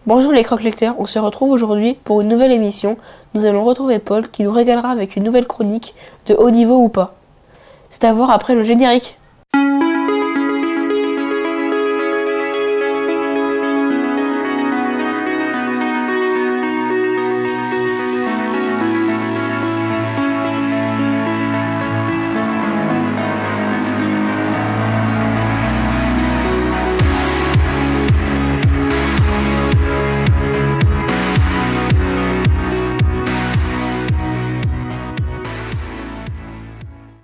Bonjour les croque-lecteurs, on se retrouve aujourd'hui pour une nouvelle émission. Nous allons retrouver Paul qui nous régalera avec une nouvelle chronique de haut niveau ou pas. C'est à voir après le générique.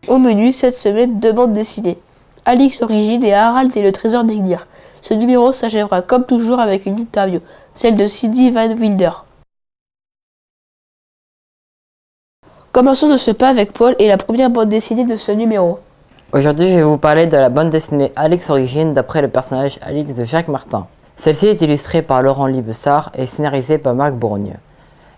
Au menu, cette semaine, 2 bandes dessinées. Alix Origine et Harald et le trésor d'Ignir. Ce numéro s'achèvera comme toujours avec une interview, celle de Cindy Van Wilder. Commençons de ce pas avec Paul et la première bande dessinée de ce numéro. Aujourd'hui, je vais vous parler de la bande dessinée Alix Origine d'après le personnage Alix de Jacques Martin. Celle-ci est illustrée par Laurent Liebessard et scénarisée par Marc Bourgne.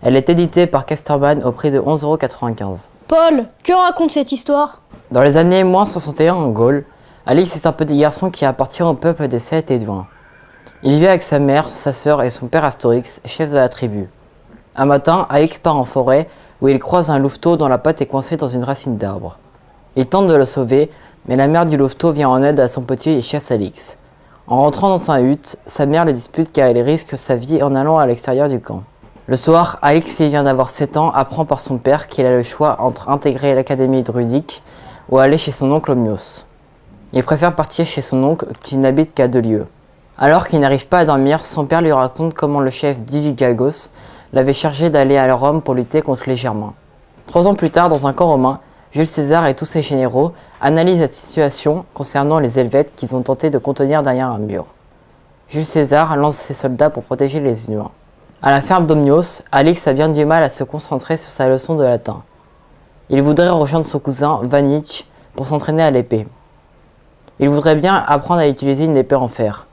Elle est éditée par Casterman au prix de 11,95 €. Paul, que raconte cette histoire? Dans les années -61 en Gaule, Alix est un petit garçon qui appartient au peuple des Celtes et Éduins. Il vit avec sa mère, sa sœur et son père Astorix, chef de la tribu. Un matin, Alix part en forêt où il croise un louveteau dont la patte est coincée dans une racine d'arbre. Il tente de le sauver, mais la mère du louveteau vient en aide à son petit et chasse Alix. En rentrant dans sa hutte, sa mère le dispute car il risque sa vie en allant à l'extérieur du camp. Le soir, Alix, qui vient d'avoir 7 ans, apprend par son père qu'il a le choix entre intégrer l'académie druidique ou aller chez son oncle Omnios. Il préfère partir chez son oncle qui n'habite qu'à 2 lieues. Alors qu'il n'arrive pas à dormir, son père lui raconte comment le chef Divigagos l'avait chargé d'aller à Rome pour lutter contre les Germains. 3 ans plus tard, dans un camp romain, Jules César et tous ses généraux analysent la situation concernant les Helvètes qu'ils ont tenté de contenir derrière un mur. Jules César lance ses soldats pour protéger les Humains. À la ferme d'Omnios, Alix a bien du mal à se concentrer sur sa leçon de latin. Il voudrait rejoindre son cousin Vanitch pour s'entraîner à l'épée. Il voudrait bien apprendre à utiliser une épée en fer.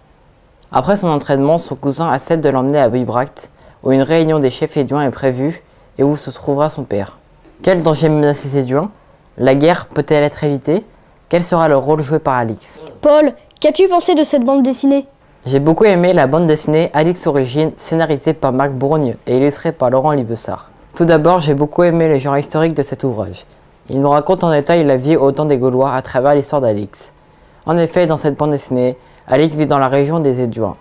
Après son entraînement, son cousin accepte de l'emmener à Bibracte, où une réunion des chefs éduins est prévue et où se trouvera son père. Quel danger menace les Éduins? La guerre peut-elle être évitée? Quel sera le rôle joué par Alix? Paul, qu'as-tu pensé de cette bande dessinée? J'ai beaucoup aimé la bande dessinée Alix Origine, scénarisée par Marc Bourgne et illustrée par Laurent Liebessard. Tout d'abord, j'ai beaucoup aimé le genre historique de cet ouvrage. Il nous raconte en détail la vie au temps des Gaulois à travers l'histoire d'Alix. En effet, dans cette bande dessinée, Alix vit dans la région des Éduins.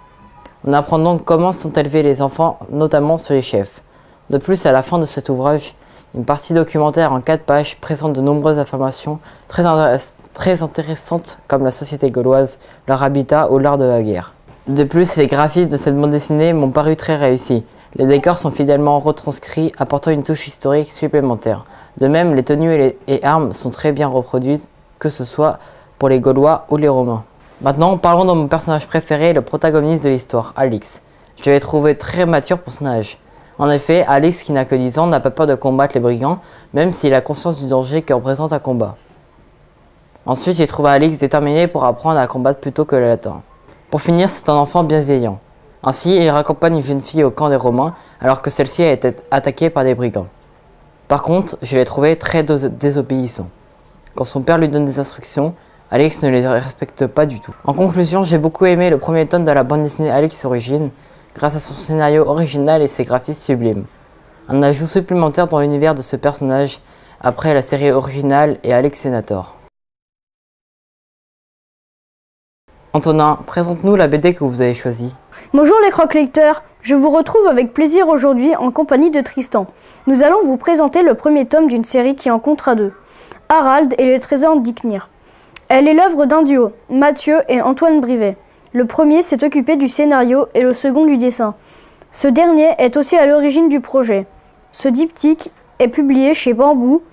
On apprend donc comment sont élevés les enfants, notamment sur les chefs. De plus, à la fin de cet ouvrage, une partie documentaire en 4 pages présente de nombreuses informations très intéressantes comme la société gauloise, leur habitat ou l'art de la guerre. De plus, les graphismes de cette bande dessinée m'ont paru très réussis. Les décors sont fidèlement retranscrits, apportant une touche historique supplémentaire. De même, les tenues et armes sont très bien reproduites, que ce soit pour les Gaulois ou les Romains. Maintenant, parlons de mon personnage préféré, le protagoniste de l'histoire, Alix. Je l'ai trouvé très mature pour son âge. En effet, Alix, qui n'a que 10 ans, n'a pas peur de combattre les brigands, même s'il a conscience du danger que représente un combat. Ensuite, j'ai trouvé Alix déterminée pour apprendre à combattre plutôt que le latin. Pour finir, c'est un enfant bienveillant. Ainsi, il raccompagne une jeune fille au camp des Romains alors que celle-ci a été attaquée par des brigands. Par contre, je l'ai trouvé très désobéissant. Quand son père lui donne des instructions, Alix ne les respecte pas du tout. En conclusion, j'ai beaucoup aimé le premier tome de la bande dessinée Alix Origine, grâce à son scénario original et ses graphismes sublimes. Un ajout supplémentaire dans l'univers de ce personnage après la série originale et Alix Sénator. Antonin, présente-nous la BD que vous avez choisie. Bonjour les croque-lecteurs, je vous retrouve avec plaisir aujourd'hui en compagnie de Tristan. Nous allons vous présenter le premier tome d'une série qui en comptera 2, Harald et le trésor d'Ignir. Elle est l'œuvre d'un duo, Mathieu et Antoine Brivet. Le premier s'est occupé du scénario et le second du dessin. Ce dernier est aussi à l'origine du projet. Ce diptyque est publié chez Bambou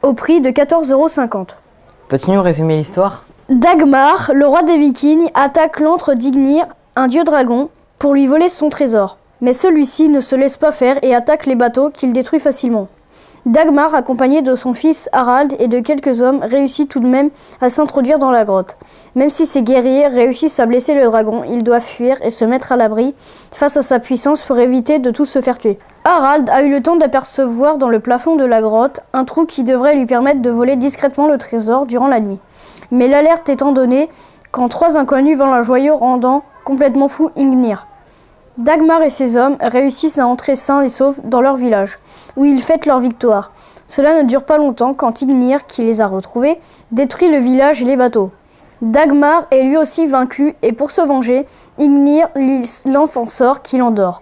au prix de 14,50 €. Peux-tu nous résumer l'histoire? Dagmar, le roi des Vikings, attaque l'antre d'Ignir, un dieu dragon, pour lui voler son trésor. Mais celui-ci ne se laisse pas faire et attaque les bateaux qu'il détruit facilement. Dagmar, accompagné de son fils Harald et de quelques hommes, réussit tout de même à s'introduire dans la grotte. Même si ces guerriers réussissent à blesser le dragon, ils doivent fuir et se mettre à l'abri face à sa puissance pour éviter de tous se faire tuer. Harald a eu le temps d'apercevoir dans le plafond de la grotte un trou qui devrait lui permettre de voler discrètement le trésor durant la nuit. Mais l'alerte étant donnée quand 3 inconnus volent un joyau rendant complètement fou Ignir. Dagmar et ses hommes réussissent à entrer sains et saufs dans leur village, où ils fêtent leur victoire. Cela ne dure pas longtemps quand Ignir, qui les a retrouvés, détruit le village et les bateaux. Dagmar est lui aussi vaincu et pour se venger, Ignir lui lance un sort qui l'endort.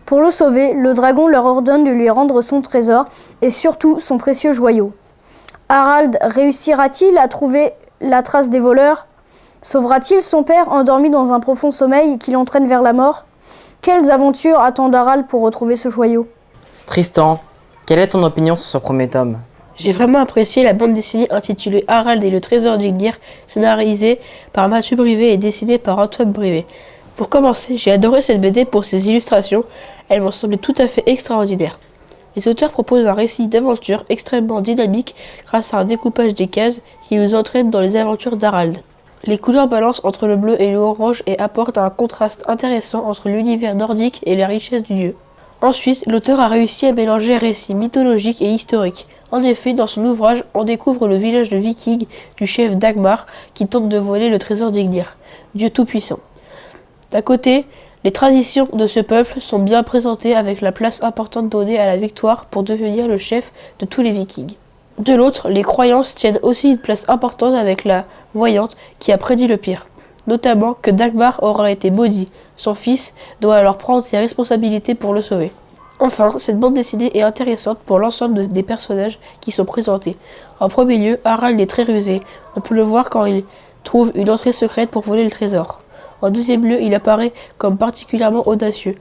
Pour le sauver, le dragon leur ordonne de lui rendre son trésor et surtout son précieux joyau. Harald réussira-t-il à trouver la trace des voleurs? Sauvera-t-il son père endormi dans un profond sommeil qui l'entraîne vers la mort? Quelles aventures attendent Harald pour retrouver ce joyau? Tristan, quelle est ton opinion sur ce premier tome? J'ai vraiment apprécié la bande dessinée intitulée Harald et le trésor d'Ignir, scénarisée par Mathieu Brivet et dessinée par Antoine Brivet. Pour commencer, j'ai adoré cette BD pour ses illustrations, elles m'ont semblé tout à fait extraordinaires. Les auteurs proposent un récit d'aventure extrêmement dynamique grâce à un découpage des cases qui nous entraîne dans les aventures d'Harald. Les couleurs balancent entre le bleu et l'orange et apportent un contraste intéressant entre l'univers nordique et la richesse du dieu. Ensuite, l'auteur a réussi à mélanger récits mythologiques et historiques. En effet, dans son ouvrage, on découvre le village de Vikings du chef Dagmar qui tente de voler le trésor d'Ignir, dieu tout-puissant. D'un côté, les traditions de ce peuple sont bien présentées avec la place importante donnée à la victoire pour devenir le chef de tous les Vikings. De l'autre, les croyances tiennent aussi une place importante avec la voyante qui a prédit le pire. Notamment que Dagmar aura été maudit. Son fils doit alors prendre ses responsabilités pour le sauver. Enfin, cette bande dessinée est intéressante pour l'ensemble des personnages qui sont présentés. En premier lieu, Harald est très rusé. On peut le voir quand il trouve une entrée secrète pour voler le trésor. En deuxième lieu, il apparaît comme particulièrement audacieux.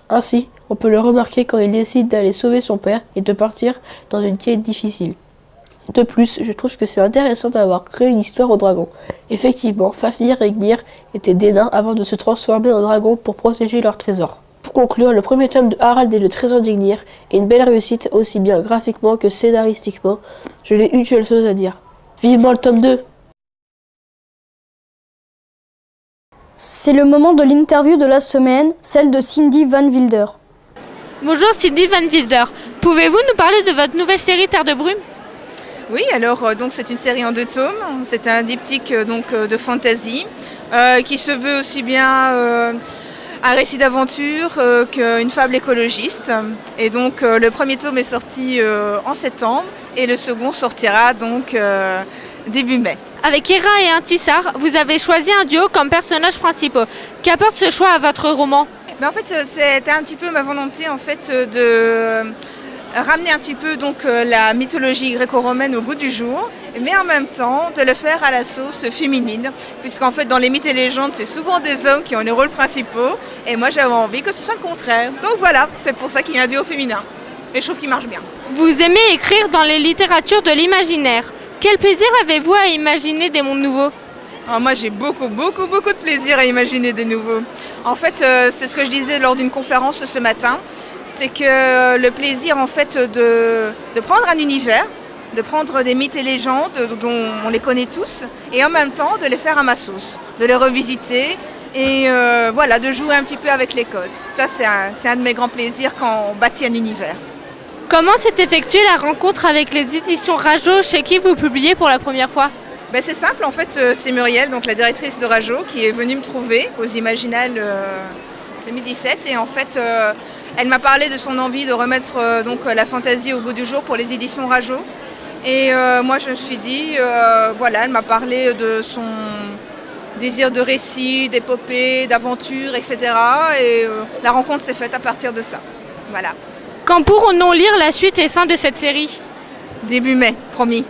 Ainsi, on peut le remarquer quand il décide d'aller sauver son père et de partir dans une quête difficile. De plus, je trouve que c'est intéressant d'avoir créé une histoire au dragon. Effectivement, Fafnir et Ignir étaient des nains avant de se transformer en dragons pour protéger leur trésor. Pour conclure, le premier tome de Harald et le trésor d'Ignir est une belle réussite aussi bien graphiquement que scénaristiquement. Je n'ai une seule chose à dire. Vivement le tome 2! C'est le moment de l'interview de la semaine, celle de Cindy Van Wilder. Bonjour Cindy Van Wilder, pouvez-vous nous parler de votre nouvelle série Terre de Brume? Oui, alors donc c'est une série en 2 tomes, c'est un diptyque de fantasy qui se veut aussi bien un récit d'aventure qu'une fable écologiste. Et donc le premier tome est sorti en septembre et le second sortira donc début mai. Avec Hera et Intissar, vous avez choisi un duo comme personnages principaux. Qu'apporte ce choix à votre roman? En fait, c'était un petit peu ma volonté en fait de ramener un petit peu donc la mythologie gréco-romaine au goût du jour, mais en même temps de le faire à la sauce féminine, puisqu'en fait dans les mythes et légendes c'est souvent des hommes qui ont les rôles principaux, et moi j'avais envie que ce soit le contraire. Donc voilà, c'est pour ça qu'il y a un duo féminin, et je trouve qu'il marche bien. Vous aimez écrire dans les littératures de l'imaginaire. Quel plaisir avez-vous à imaginer des mondes nouveaux? Alors moi j'ai beaucoup de plaisir à imaginer des nouveaux. En fait c'est ce que je disais lors d'une conférence ce matin, c'est que le plaisir en fait de prendre un univers, de prendre des mythes et légendes dont on les connaît tous, et en même temps de les faire à ma sauce, de les revisiter et voilà, de jouer un petit peu avec les codes. Ça c'est un de mes grands plaisirs quand on bâtit un univers. Comment s'est effectuée la rencontre avec les éditions Rajo chez qui vous publiez pour la première fois? C'est simple, en fait c'est Muriel, donc la directrice de Rajo, qui est venue me trouver aux Imaginales 2017 et en fait elle m'a parlé de son envie de remettre donc la fantaisie au goût du jour pour les éditions Rajo. Et moi je me suis dit, voilà, elle m'a parlé de son désir de récit, d'épopée, d'aventure, etc. Et la rencontre s'est faite à partir de ça. Voilà. Quand pourrons-nous lire la suite et fin de cette série? Début mai, promis.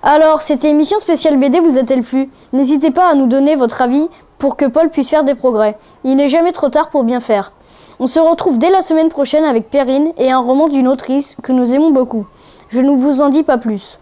Alors, cette émission spéciale BD vous a-t-elle plu? N'hésitez pas à nous donner votre avis pour que Paul puisse faire des progrès. Il n'est jamais trop tard pour bien faire. On se retrouve dès la semaine prochaine avec Perrine et un roman d'une autrice que nous aimons beaucoup. Je ne vous en dis pas plus.